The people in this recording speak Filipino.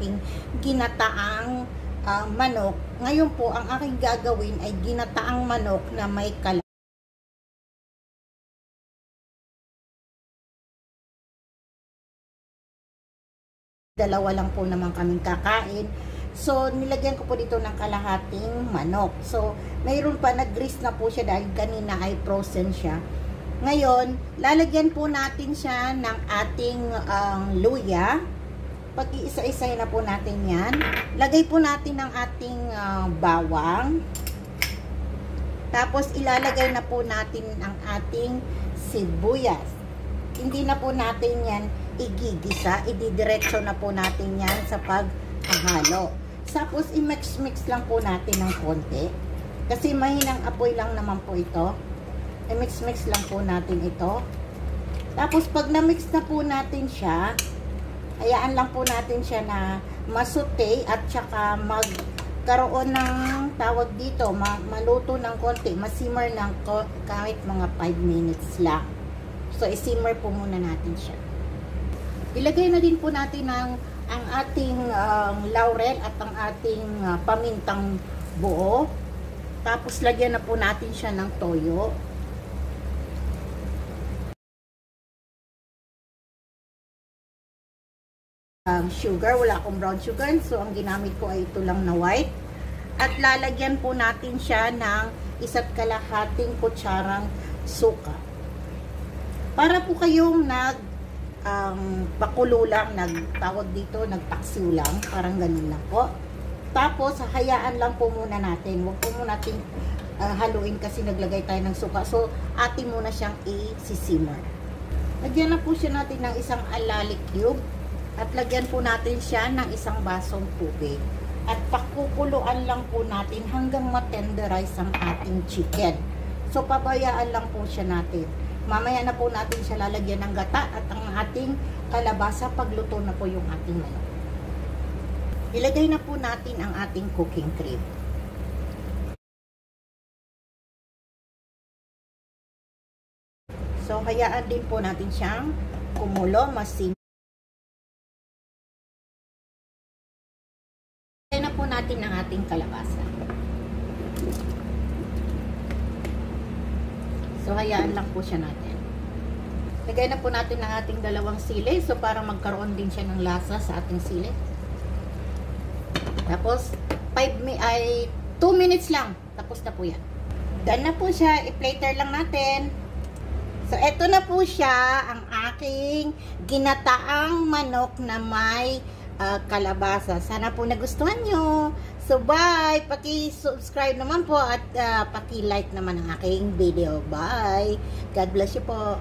aking ginataang manok. Ngayon po, ang aking gagawin ay ginataang manok na may kalabasa. Dalawa lang po naman kaming kakain. So, nilagyan ko po dito ng kalahating manok. So, mayroon pa, nag-grease na po siya dahil kanina ay frozen siya. Ngayon, lalagyan po natin siya ng ating luya. Pag iisa-isay na po natin yan. Lagay po natin ng ating bawang. Tapos, ilalagay na po natin ang ating sibuyas. Hindi na po natin yan igigisa. Ididiretso na po natin yan sa paghalo. Tapos, i-mix-mix lang po natin ng konti. Kasi mahinang apoy lang naman po ito. I-mix-mix lang po natin ito. Tapos, pag na-mix na po natin siya, hayaan lang po natin siya na masute at saka magkaroon ng tawag dito, maluto ng konti, masimmer ng kahit mga 5 minutes lang. So, isimmer po muna natin siya. Ilagay na din po natin ang ating laurel at ang ating pamintang buo. Tapos, lagyan na po natin siya ng toyo. Sugar, wala akong brown sugar. So, ang ginamit ko ay ito lang na white. At lalagyan po natin siya ng 1.5 kutsarang suka. Para po kayong pakulo lang, nagtawag dito, nagpaksiw lang, parang ganun lang po. Tapos, hayaan lang po muna natin. Huwag po muna natin haluin kasi naglagay tayo ng suka. So, atin muna siyang i-simmer. Lagyan na po siya natin ng isang alali cube. At lagyan po natin siya ng isang basong tubig. At pakukuluan lang po natin hanggang matenderize ang ating chicken. So, pabayaan lang po siya natin. Mamaya na po natin siya lalagyan ng gata at ang ating kalabasa pagluto na po yung ating manok. Ilagay na po natin ang ating cooking cream. So, hayaan din po natin siyang kumulo, masin. Ilagay na po natin ang ating kalabasa. So, hayaan lang po siya natin. Lagay na po natin ang ating dalawang sili. So, para magkaroon din siya ng lasa sa ating sili. Tapos, 2 minutes lang. Tapos na po yan. Done na po siya. I-plater lang natin. So, eto na po siya. Ang aking ginataang manok na may kalabasa. Sana po nagustuhan nyo. So, bye! Paki-subscribe naman po at paki-like naman ang aking video. Bye! God bless you po.